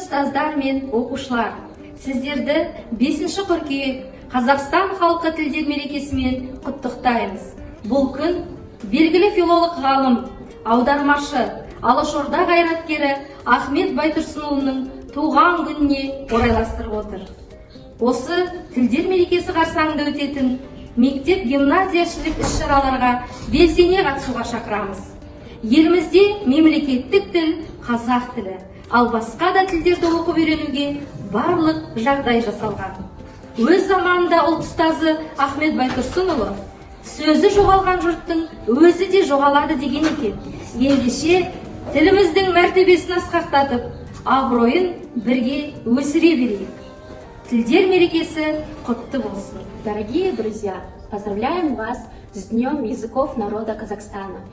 ұстаздар мен оқушылар, сіздерді 5 қыркүйек Қазақстан халқы тілдер мерекесімен құттықтаймыз. Бұл күн белгілі филолог ғалым, аудармашы, Алашорда қайраткері Ахмет Байтұрсынұлының туған күніне орайластырып отыр. Осы тілдер мерекесі қарсаңында өтетін мектеп гимназияшылық іс-шараларға белсене қатысуға шақырамыз. Елімізде мемлекеттік тіл қазақ тілі, ал басқа да тілдерді оқып үйренуге барлық жағдай жасалған. Өз заманында ұлт ұстазы Ахмет Байтұрсынұлы сөзі жоғалған жұрттың өзі де жоғалады деген екен. Ендеше тіліміздің мәртебесін асқақтатып, абыройын бірге өсіре берейік. Тілдер мерекесі құтты болсын. Дорогие друзья, поздравляем вас с Днем языков народа Казахстана.